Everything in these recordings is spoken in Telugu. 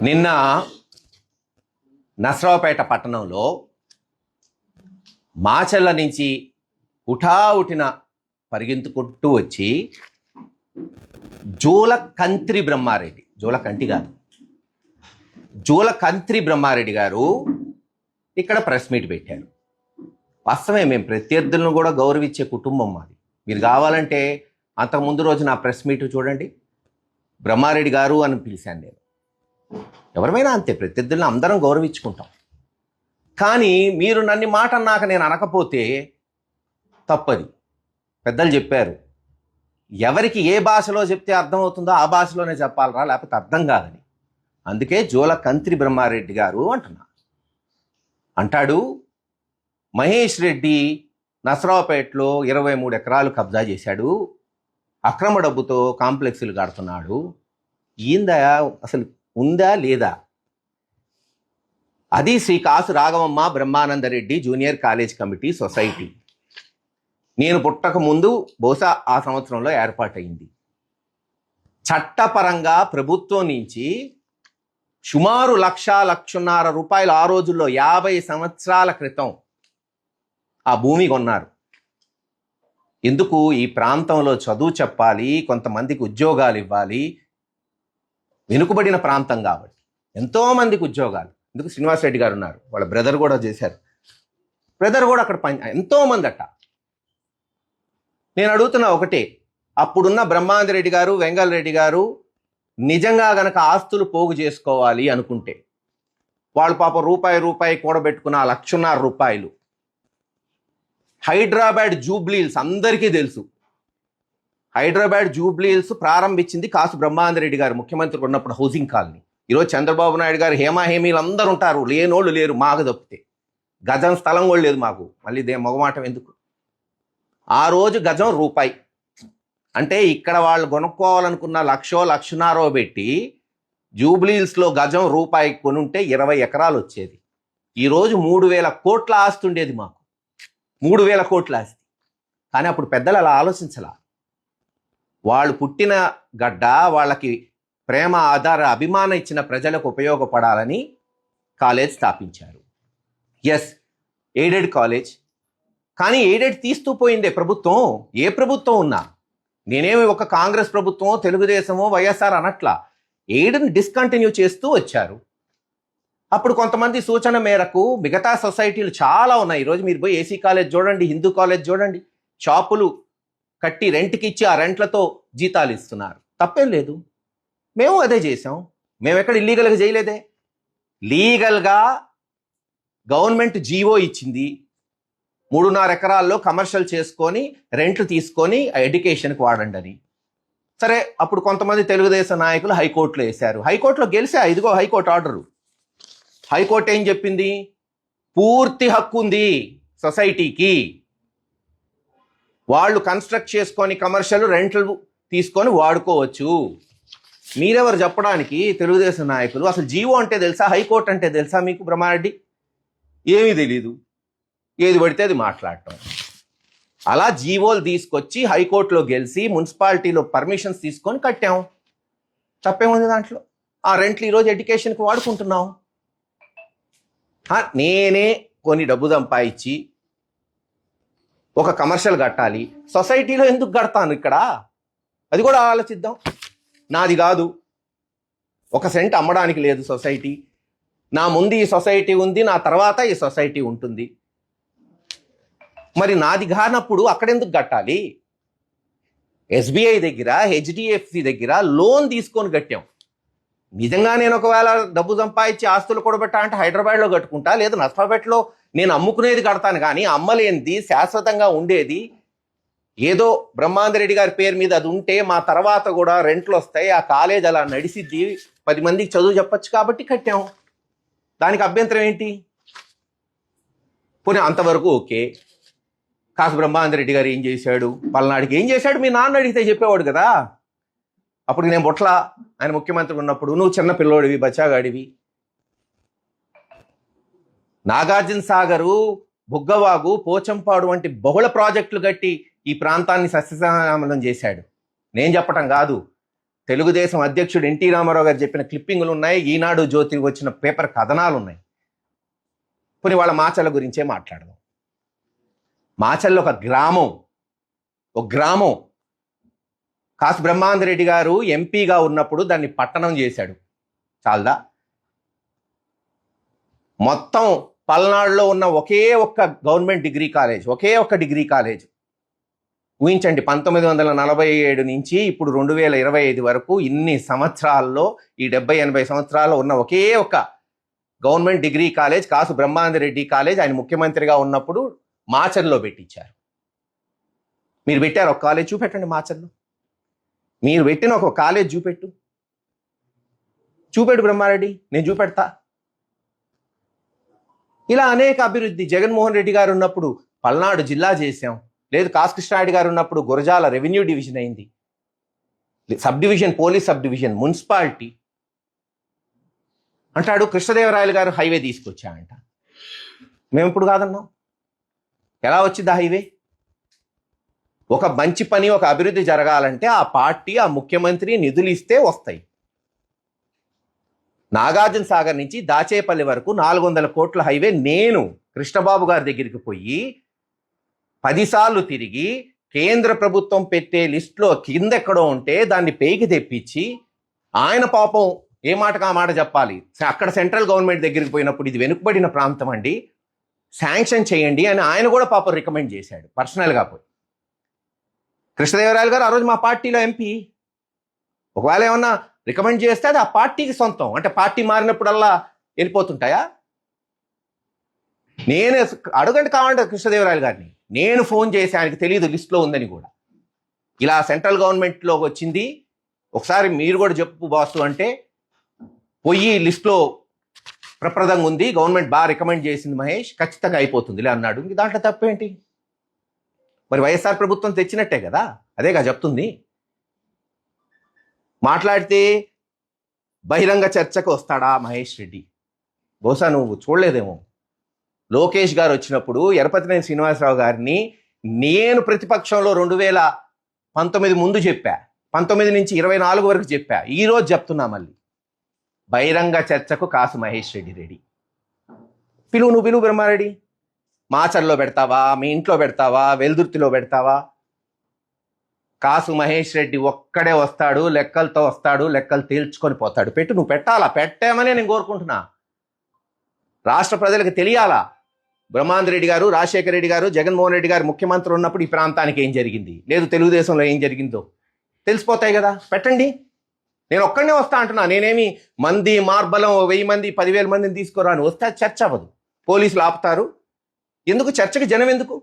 నిన్న నసరావుపేట పట్టణంలో మాచర్ల నుంచి ఉఠావుటిన పరిగెంతుకుంటూ వచ్చి జూలకంత్రి బ్రహ్మారెడ్డి, జూలకంటి కాదు, జూలకంత్రి బ్రహ్మారెడ్డి గారు ఇక్కడ ప్రెస్ మీట్ పెట్టారు. వాస్తవమే, మేము ప్రత్యర్థులను కూడా గౌరవించే కుటుంబం మాది. మీరు కావాలంటే అంతకుముందు రోజు నా ప్రెస్ మీట్ చూడండి, బ్రహ్మారెడ్డి గారు అని పిలిచాను నేను. ఎవరైనా అంతే, ప్రత్యర్థులను అందరం గౌరవించుకుంటాం. కానీ మీరు నన్ను మాట అన్నాక నేను అనకపోతే తప్పది. పెద్దలు చెప్పారు, ఎవరికి ఏ భాషలో చెప్తే అర్థమవుతుందో ఆ భాషలోనే చెప్పాలరా, లేకపోతే అర్థం కాదని. అందుకే జూలకంత్రి బ్రహ్మారెడ్డి గారు అంటాడు, మహేష్ రెడ్డి నసరావుపేటలో 23 ఎకరాలు కబ్జా చేశాడు, అక్రమ డబ్బుతో కాంప్లెక్స్లు కడుతున్నాడు. ఏందా అసలు, ఉందా లేదా? అది Shri Kasu Raghavamma Brahmanandareddy junior college committee society. నేను పుట్టక ముందు బహుశా ఆ సంవత్సరంలో ఏర్పాటైంది. చట్టపరంగా ప్రభుత్వం నుంచి సుమారు 1,00,00,000 రూపాయలు ఆ రోజుల్లో 50 సంవత్సరాల క్రితం ఆ భూమి కొన్నారు. ఎందుకు? ఈ ప్రాంతంలో చదువు చెప్పాలి, కొంతమందికి ఉద్యోగాలు ఇవ్వాలి, వెనుకబడిన ప్రాంతం కాబట్టి ఎంతోమందికి ఉద్యోగాలు. ఎందుకు? శ్రీనివాసరెడ్డి గారు ఉన్నారు, వాళ్ళ బ్రదర్ కూడా చేశారు, బ్రదర్ కూడా అక్కడ ఎంతోమంది అట్ట. నేను అడుగుతున్నా ఒకటే, అప్పుడున్న బ్రహ్మానందరెడ్డి గారు, వెంగళరెడ్డి గారు నిజంగా గనక ఆస్తులు పోగు చేసుకోవాలి అనుకుంటే, వాళ్ళు పాపం రూపాయి కూడబెట్టుకున్న 1,00,00,000 రూపాయలు హైదరాబాద్ జూబ్లీహిల్స్ అందరికీ తెలుసు. హైదరాబాద్ జూబ్లీహిల్స్ ప్రారంభించింది కాసు బ్రహ్మానందరెడ్డి గారు ముఖ్యమంత్రి ఉన్నప్పుడు హౌసింగ్ కాలనీ. ఈరోజు చంద్రబాబు నాయుడు గారు హేమాహేమీలు అందరూ ఉంటారు, లేనోళ్ళు లేరు. మాకు తప్పితే గజం స్థలం కూడా లేదు మాకు, మళ్ళీ మొగమాటం ఎందుకు? ఆ రోజు గజం రూపాయి అంటే ఇక్కడ వాళ్ళు కొనుక్కోవాలనుకున్న 1,00,00,000 పెట్టి జూబ్లీహిల్స్లో గజం రూపాయి కొనుంటే 20 ఎకరాలు వచ్చేది. ఈరోజు 3,000 కోట్ల ఆస్తి ఉండేది మాకు, 3,000 కోట్ల ఆస్తి. కానీ అప్పుడు పెద్దలు అలా ఆలోచించలా. వాళ్ళు పుట్టిన గడ్డ, వాళ్ళకి ప్రేమ, ఆధార, అభిమానం ఇచ్చిన ప్రజలకు ఉపయోగపడాలని కాలేజ్ స్థాపించారు. Yes, aided college. కానీ ఎయిడెడ్ తీస్తూ పోయిందే ప్రభుత్వం. ఏ ప్రభుత్వం ఉన్నా, నేనేమి ఒక కాంగ్రెస్ ప్రభుత్వమో తెలుగుదేశమో వైఎస్ఆర్ అనట్లా, ఎయిడ్ని డిస్కంటిన్యూ చేస్తూ వచ్చారు. అప్పుడు కొంతమంది సూచన మేరకు మిగతా సొసైటీలు చాలా ఉన్నాయి. ఈరోజు మీరు పోయి ఏసీ కాలేజ్ చూడండి, హిందూ కాలేజ్ చూడండి, షాపులు కట్టి రెంట్కి ఇచ్చి ఆ రెంట్లతో జీతాలు ఇస్తున్నారు. తప్పేం లేదు, మేము అదే చేసాం. మేము ఎక్కడ ఇల్లీగల్గా చేయలేదే. లీగల్గా గవర్నమెంట్ జీవో ఇచ్చింది, 3.5 ఎకరాల్లో కమర్షియల్ చేసుకొని రెంట్లు తీసుకొని ఎడ్యుకేషన్కి వాడండి అని. సరే, అప్పుడు కొంతమంది తెలుగుదేశం నాయకులు హైకోర్టులో వేశారు. హైకోర్టులో గెలిచా, ఇదిగో హైకోర్టు ఆర్డరు. హైకోర్టు ఏం చెప్పింది? పూర్తి హక్కు ఉంది సొసైటీకి, వాళ్ళు కన్స్ట్రక్ట్ చేసుకొని కమర్షియల్ రెంట్లు తీసుకొని వాడుకోవచ్చు. మీరెవరు చెప్పడానికి? తెలుగుదేశం నాయకులు. అసలు జీవో అంటే తెలుసా? హైకోర్టు అంటే తెలుసా మీకు? బ్రహ్మారెడ్డి ఏమీ తెలీదు, ఏది పడితే అది మాట్లాడటం. అలా జీవోలు తీసుకొచ్చి హైకోర్టులో గెలిచి మున్సిపాలిటీలో పర్మిషన్స్ తీసుకొని కట్టాం. తప్పేముంది దాంట్లో? ఆ రెంట్లు ఈరోజు ఎడ్యుకేషన్కి వాడుకుంటున్నాం. నేనే కొన్ని డబ్బు సంపాదించి ఒక కమర్షియల్ కట్టాలి, సొసైటీలో ఎందుకు కడతాను ఇక్కడ? అది కూడా ఆలోచిద్దాం. నాది కాదు, 1 సెంట్ అమ్మడానికి లేదు సొసైటీ. నా ముందు ఈ సొసైటీ ఉంది, నా తర్వాత ఈ సొసైటీ ఉంటుంది. మరి నాది కానప్పుడు అక్కడెందుకు కట్టాలి? ఎస్బీఐ దగ్గర, హెచ్డిఎఫ్సి దగ్గర లోన్ తీసుకొని కట్టాం. నిజంగా నేను ఒకవేళ డబ్బు సంపాదించి ఆస్తులు కూడబెట్టా అంటే హైదరాబాద్లో కట్టుకుంటా, లేదా నసరావుపేటలో నేను అమ్ముకునేది కడతాను. కానీ అమ్మలేనిది, శాశ్వతంగా ఉండేది ఏదో బ్రహ్మానందరెడ్డి గారి పేరు మీద అది ఉంటే మా తర్వాత కూడా రెంట్లు వస్తాయి, ఆ కాలేజ్ అలా నడిసిద్ది, 10 మందికి చదువు చెప్పచ్చు కాబట్టి కట్టాం. దానికి అభ్యంతరం ఏంటి? పోనీ అంతవరకు ఓకే. కాసు బ్రహ్మానందరెడ్డి గారు ఏం చేశాడు, పల్నాడికి ఏం చేశాడు మీ నాన్న అడిగితే చెప్పేవాడు కదా. అప్పుడు నేను బొట్ల, ఆయన ముఖ్యమంత్రి ఉన్నప్పుడు నువ్వు చిన్న పిల్లోడివి, బచ్చాగాడివి. నాగార్జున సాగరు, బుగ్గవాగు, పోచంపాడు వంటి బహుళ ప్రాజెక్టులు కట్టి ఈ ప్రాంతాన్ని సస్యశ్యామలం చేశాడు. నేను చెప్పటం కాదు, తెలుగుదేశం అధ్యక్షుడు ఎన్టీ రామారావు గారు చెప్పిన క్లిప్పింగులు ఉన్నాయి, ఈనాడు జ్యోతి వచ్చిన పేపర్ కథనాలు ఉన్నాయి. పోనీ వాళ్ళ మాచర్ల గురించే మాట్లాడదాం. మాచర్ల ఒక గ్రామం కాసు బ్రహ్మానందరెడ్డి గారు ఎంపీగా ఉన్నప్పుడు దాన్ని పట్టణం చేశాడు. చాలదా? మొత్తం పల్నాడులో ఉన్న ఒకే ఒక్క గవర్నమెంట్ డిగ్రీ కాలేజ్, ఒకే ఒక్క డిగ్రీ కాలేజ్ ఊహించండి. 1947 నుంచి ఇప్పుడు 2025 వరకు ఇన్ని సంవత్సరాల్లో, ఈ 70-80 సంవత్సరాల్లో ఉన్న ఒకే ఒక్క గవర్నమెంట్ డిగ్రీ కాలేజ్ కాసు బ్రహ్మానందరెడ్డి కాలేజ్. ఆయన ముఖ్యమంత్రిగా ఉన్నప్పుడు మాచర్లో పెట్టించారు. మీరు పెట్టారు ఒక కాలేజ్? చూపెట్టండి మాచర్లో. మీరు పెట్టిన ఒక కాలేజ్ చూపెట్టు బ్రహ్మారెడ్డి, నేను చూపెడతా. ఇలా అనేక అభివృద్ధి. జగన్మోహన్ రెడ్డి గారు ఉన్నప్పుడు పల్నాడు జిల్లా చేశాం. లేదు, కాసు కృష్ణారెడ్డి గారు ఉన్నప్పుడు గురజాల రెవెన్యూ డివిజన్ అయింది, sub division, police sub division, municipality. అంటాడు కృష్ణదేవరాయలు గారు హైవే తీసుకొచ్చాయంట. మేము ఇప్పుడు కాదన్నాం. ఎలా వచ్చింది ఆ హైవే? ఒక మంచి పని, ఒక అభివృద్ధి జరగాలంటే ఆ పార్టీ, ఆ ముఖ్యమంత్రి నిధులు ఇస్తే వస్తాయి. నాగార్జున సాగర్ నుంచి దాచేపల్లి వరకు 400 కోట్ల హైవే నేను కృష్ణబాబు గారి దగ్గరికి పోయి 10 సార్లు తిరిగి కేంద్ర ప్రభుత్వం పెట్టే లిస్టులో కిందెక్కడో ఉంటే దాన్ని పేకి తెప్పించి, ఆయన పాపం ఏ మాటకు ఆ మాట చెప్పాలి, అక్కడ సెంట్రల్ గవర్నమెంట్ దగ్గరికి పోయినప్పుడు ఇది వెనుకబడిన ప్రాంతం అండి, శాంక్షన్ చేయండి అని ఆయన కూడా పాపం రికమెండ్ చేశాడు పర్సనల్గా పోయి. కృష్ణదేవరాయలు గారు ఆ రోజు మా పార్టీలో ఎంపీ. ఒకవేళ ఏమన్నా రికమెండ్ చేస్తే అది ఆ పార్టీకి సొంతం. అంటే పార్టీ మారినప్పుడల్లా వెళ్ళిపోతుంటాయా? నేను అడగండి కావాలంటే కృష్ణదేవరాయలు గారిని, నేను ఫోన్ చేసి, ఆయనకి తెలియదు లిస్ట్లో ఉందని కూడా. ఇలా సెంట్రల్ గవర్నమెంట్లో వచ్చింది, ఒకసారి మీరు కూడా చెప్పు బాసు అంటే, పోయి లిస్ట్లో ప్రప్రదంగా ఉంది, గవర్నమెంట్ బాగా రికమెండ్ చేసింది మహేష్, ఖచ్చితంగా అయిపోతుందిలే అన్నాడు. ఇంక దాంట్లో తప్పేంటి? మరి వైఎస్ఆర్ ప్రభుత్వం తెచ్చినట్టే కదా, అదేగా చెప్తుంది. మాట్లాడితే బహిరంగ చర్చకు వస్తాడా మహేష్ రెడ్డి? బహుశా నువ్వు చూడలేదేమో. లోకేష్ గారు వచ్చినప్పుడు ఎరపతినేని శ్రీనివాసరావు గారిని నేను ప్రతిపక్షంలో 2019 ముందు చెప్పా, 19 నుంచి 24 వరకు చెప్పా, ఈరోజు చెప్తున్నా మళ్ళీ. బహిరంగ చర్చకు కాసు మహేష్ రెడ్డి రెడీ. నువ్వు పిలువు బ్రహ్మారెడ్డి. మాచర్లో పెడతావా, మీ ఇంట్లో పెడతావా, వెల్దుర్తిలో పెడతావా? కాసు మహేష్ రెడ్డి ఒక్కడే వస్తాడు, లెక్కలతో వస్తాడు, లెక్కలు తేల్చుకొని పోతాడు. నువ్వు పెట్టాలా? పెట్టామనే నేను కోరుకుంటున్నా. రాష్ట్ర ప్రజలకు తెలియాలా బ్రహ్మానంద రెడ్డి గారు, రాజశేఖర రెడ్డి గారు, జగన్మోహన్ రెడ్డి గారు ముఖ్యమంత్రి ఉన్నప్పుడు ఈ ప్రాంతానికి ఏం జరిగింది, లేదు తెలుగుదేశంలో ఏం జరిగిందో తెలిసిపోతాయి కదా. పెట్టండి. నేను ఒక్కడనే వస్తా అంటున్నా. నేనేమి మంది మార్బలం 1000 మంది 10,000 మందిని తీసుకురాను. వస్తే చర్చ అవ్వదు, పోలీసులు ఆపుతారు. ఎందుకు చర్చకి జనం ఎందుకు?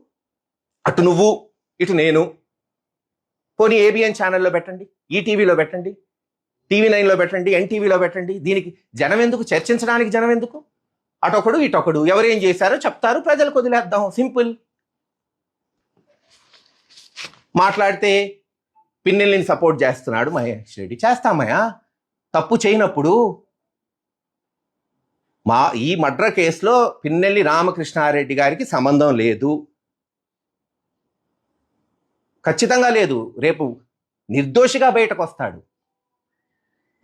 అటు నువ్వు, ఇటు నేను. పోనీ ఏబిఎన్ ఛానల్లో పెట్టండి, ఈటీవీలో పెట్టండి, TV9లో పెట్టండి, ఎన్టీవీలో పెట్టండి. దీనికి జనం ఎందుకు? చర్చించడానికి జనం ఎందుకు? అటొకడు ఇటొకడు ఎవరేం చేశారో చెప్తారు, ప్రజలకు వదిలేద్దాం, సింపుల్. మాట్లాడితే పిన్నెల్ని సపోర్ట్ చేస్తున్నాడు మహేష్ రెడ్డి. చేస్తామయ్యా, తప్పు చేయనప్పుడు. ఈ మర్డర్ కేసులో పిన్నెల్లి రామకృష్ణారెడ్డి గారికి సంబంధం లేదు, ఖచ్చితంగా లేదు. రేపు నిర్దోషిగా బయటకు వస్తాడు,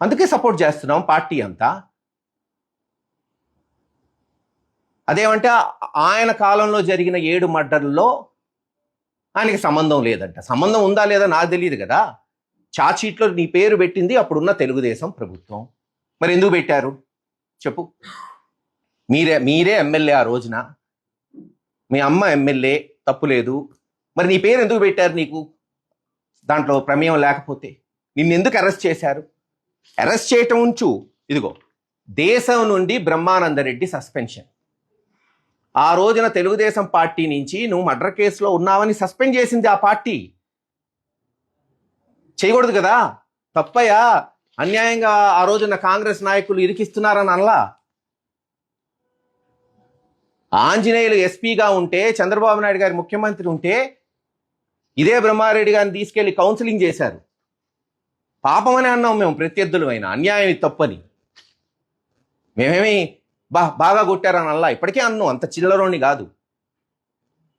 అందుకే సపోర్ట్ చేస్తున్నాం పార్టీ అంతా. అదేమంటే ఆయన కాలంలో జరిగిన 7 మర్డర్లలో ఆయనకి సంబంధం లేదంట. సంబంధం ఉందా లేదా నాకు తెలియదు కదా. ఛార్జ్షీట్లో నీ పేరు పెట్టింది అప్పుడున్న తెలుగుదేశం ప్రభుత్వం. మరి ఎందుకు పెట్టారు చెప్పు? మీరే ఎమ్మెల్యే ఆ రోజున, మీ అమ్మ ఎమ్మెల్యే, తప్పు లేదు. మరి నీ పేరు ఎందుకు పెట్టారు? నీకు దాంట్లో ప్రమేయం లేకపోతే నిన్ను ఎందుకు అరెస్ట్ చేశారు? అరెస్ట్ చేయటం ఉంచు, ఇదిగో దేశం నుండి బ్రహ్మానందరెడ్డి సస్పెన్షన్. ఆ రోజున తెలుగుదేశం పార్టీ నుంచి నువ్వు మర్డర్ కేసులో ఉన్నావని సస్పెండ్ చేసింది ఆ పార్టీ. చేయకూడదు కదా, తప్పయ్యా. అన్యాయంగా ఆ రోజున కాంగ్రెస్ నాయకులు ఇరికిస్తున్నారని అనలా. ఆంజనేయులు ఎస్పీగా ఉంటే, చంద్రబాబు నాయుడు గారి ముఖ్యమంత్రి ఉంటే, ఇదే బ్రహ్మారెడ్డి గారిని తీసుకెళ్లి కౌన్సిలింగ్ చేశారు. పాపమని అన్నాం మేము ప్రత్యర్థులు అయినా, అన్యాయం ఇది తప్పని. మేమేమి బాగా కొట్టారని అల్లా, ఇప్పటికే అన్నాం, అంత చిల్లరోని కాదు.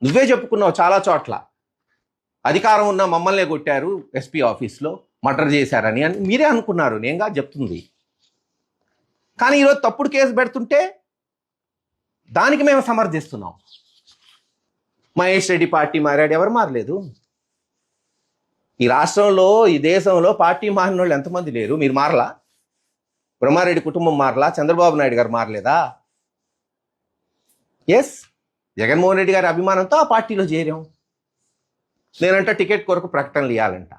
నువ్వే చెప్పుకున్నావు చాలా చోట్ల, అధికారం ఉన్న మమ్మల్నే కొట్టారు ఎస్పీ ఆఫీస్లో. మర్డర్ చేశారని అని మీరే అనుకున్నారు, నేనుగా చెప్తుంది. కానీ ఈరోజు తప్పుడు కేసు పెడుతుంటే దానికి మేము సమర్థిస్తున్నాం. మహేష్ రెడ్డి పార్టీ మారాడు, ఎవరు మారలేదు. ఈ రాష్ట్రంలో, ఈ దేశంలో పార్టీ మారిన వాళ్ళు ఎంతమంది లేరు? మీరు మారలా? బ్రహ్మారెడ్డి కుటుంబం మారలా? చంద్రబాబు నాయుడు గారు మారలేదా? ఎస్, జగన్మోహన్ రెడ్డి గారి అభిమానంతో ఆ పార్టీలో చేరాం. నేనంట టికెట్ కొరకు ప్రకటనలు ఇవ్వాలంట.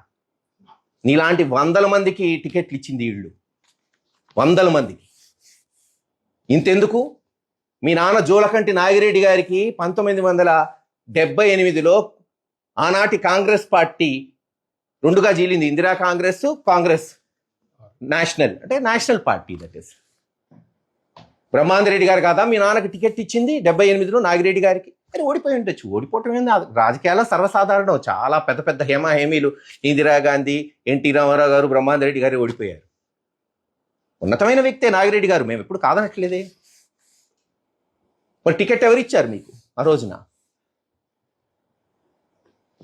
నీలాంటి 100 మందికి టికెట్లు ఇచ్చింది వీళ్ళు, 100 మందికి. ఇంతెందుకు? మీ నాన్న జోలకంటి నాగిరెడ్డి గారికి 1978లో ఆనాటి కాంగ్రెస్ పార్టీ రెండుగా చీలింది. ఇందిరా కాంగ్రెస్, కాంగ్రెస్ నేషనల్, అంటే national party. That is Brahmananda Reddy గారు కదా మీ నాన్నకి టికెట్ ఇచ్చింది 78లో నాగిరెడ్డి గారికి. అని ఓడిపోయి ఉండొచ్చు. ఓడిపోవటం ఏంది, రాజకీయాల్లో సర్వసాధారణం. చాలా పెద్ద పెద్ద హేమీలు ఇందిరాగాంధీ, ఎన్టీ రామారావు గారు, బ్రహ్మాందరెడ్డి గారు ఓడిపోయారు. ఉన్నతమైన వ్యక్తే నాగిరెడ్డి గారు, మేము ఎప్పుడు కాదనట్లేదే. మరి టికెట్ ఎవరు ఇచ్చారు మీకు ఆ రోజున?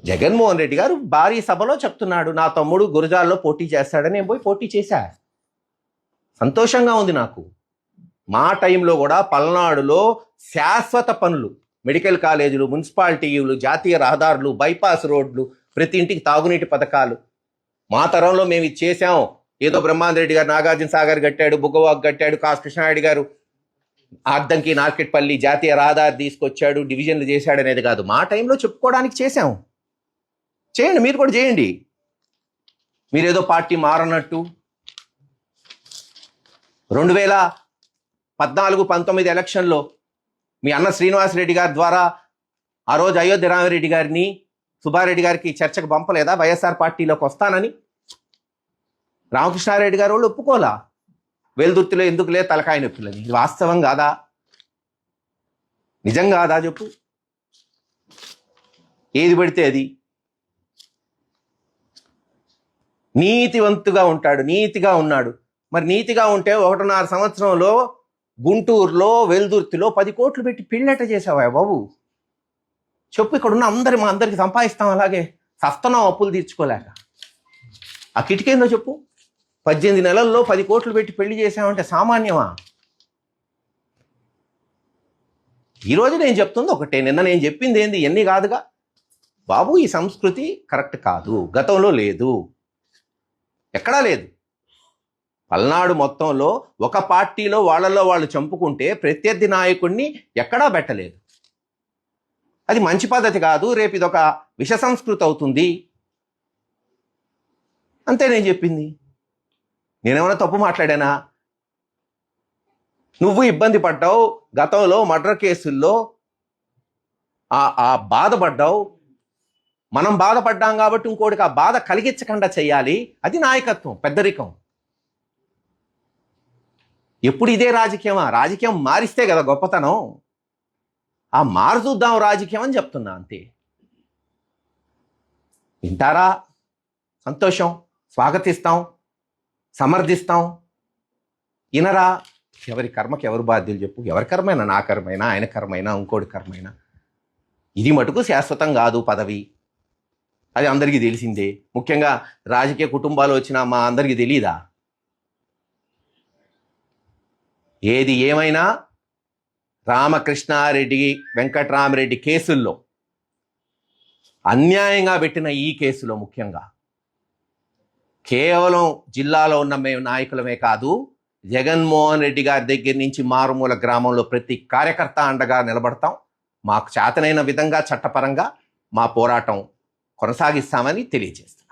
జగన్మోహన్ రెడ్డి గారు భారీ సభలో చెప్తున్నాడు, నా తమ్ముడు గురజాల్లో పోటీ చేస్తాడని. నేను పోయి పోటీ చేశా, సంతోషంగా ఉంది నాకు. మా టైంలో కూడా పల్నాడులో శాశ్వత పనులు, మెడికల్ కాలేజీలు, మున్సిపాలిటీలు, జాతీయ రహదారులు, బైపాస్ రోడ్లు, ప్రతి ఇంటికి తాగునీటి పథకాలు మా తరంలో మేము ఇది చేశాం. ఏదో బ్రహ్మాందరెడ్డి గారు నాగార్జున సాగర్ కట్టాడు, బుగ్గవాక్ కట్టాడు, కాసు కృష్ణారెడ్డి గారు అద్దంకి నార్కెట్పల్లి జాతీయ రహదారి తీసుకొచ్చాడు, డివిజన్లు చేశాడు అనేది కాదు. మా టైంలో చెప్పుకోవడానికి చేశాం. చేయండి, మీరు కూడా చేయండి. మీరేదో పార్టీ మారనట్టు 2014-19 ఎలక్షన్లో మీ అన్న శ్రీనివాసరెడ్డి గారి ద్వారా ఆ రోజు అయోధ్య రామిరెడ్డి గారిని, సుబ్బారెడ్డి గారికి చర్చకు పంపలేదా వైఎస్ఆర్ పార్టీలోకి వస్తానని? రామకృష్ణారెడ్డి గారు వాళ్ళు ఒప్పుకోలా. వెల్దుర్తిలో ఎందుకులే తలకాయ నొప్పులని. ఇది వాస్తవం కాదా? నిజం కాదా చెప్పు? ఏది పడితే అది. నీతివంతుగా ఉంటాడు, నీతిగా ఉన్నాడు. మరి నీతిగా ఉంటే 1.5 సంవత్సరంలో గుంటూరులో, వెల్దుర్తిలో 10 కోట్లు పెట్టి పెళ్ళట చేసావా బాబు? చెప్పు. ఇక్కడున్న మా అందరికి సంపాదిస్తాం, అలాగే సస్తనం అప్పులు తీర్చుకోలేక. ఆ కిటికేందో చెప్పు. 18 నెలల్లో 10 కోట్లు పెట్టి పెళ్లి చేసామంటే సామాన్యమా? ఈరోజు నేను చెప్తుంది ఒకటే, నిన్న నేను చెప్పింది ఏంది, ఎన్ని కాదుగా బాబు. ఈ సంస్కృతి కరెక్ట్ కాదు, గతంలో లేదు, ఎక్కడా లేదు. పల్నాడు మొత్తంలో ఒక పార్టీలో వాళ్ళల్లో వాళ్ళు చంపుకుంటే ప్రత్యర్థి నాయకుడిని ఎక్కడా పెట్టలేదు. అది మంచి పద్ధతి కాదు. రేపు ఇదొక విష సంస్కృతి అవుతుంది. అంతే నేను చెప్పింది. నేనేమైనా తప్పు మాట్లాడానా? నువ్వు ఇబ్బంది పడ్డావు గతంలో మర్డర్ కేసుల్లో, ఆ బాధపడ్డావు. మనం బాధపడ్డాం కాబట్టి ఇంకోటికి ఆ బాధ కలిగించకుండా చెయ్యాలి. అది నాయకత్వం, పెద్దరికం. ఎప్పుడు ఇదే రాజకీయమా? రాజకీయం మారిస్తే కదా గొప్పతనం. ఆ మారు చూద్దాం రాజకీయం అని చెప్తున్నా, అంతే. వింటారా? సంతోషం, స్వాగతిస్తాం, సమర్థిస్తాం. ఇనరా? ఎవరి కర్మకి ఎవరు బాధ్యులు చెప్పు. ఎవరి కర్మైనా, నా కర్మైనా, ఆయన కర్మైనా, ఇంకోటి కర్మైనా, ఇది మటుకు శాశ్వతం కాదు పదవి. అది అందరికీ తెలిసిందే. ముఖ్యంగా రాజకీయ కుటుంబాలు వచ్చిన మా అందరికీ తెలీదా? ఏది ఏమైనా రామకృష్ణారెడ్డి, వెంకట్రామరెడ్డి కేసుల్లో, అన్యాయంగా పెట్టిన ఈ కేసులో ముఖ్యంగా కేవలం జిల్లాలో ఉన్న మేము నాయకులమే కాదు, జగన్మోహన్ రెడ్డి గారి దగ్గర నుంచి మారుమూల గ్రామంలో ప్రతి కార్యకర్త అండగా నిలబడతాం. మాకు చేతనైన విధంగా చట్టపరంగా మా పోరాటం కొనసాగిస్తామని తెలియజేస్తాం.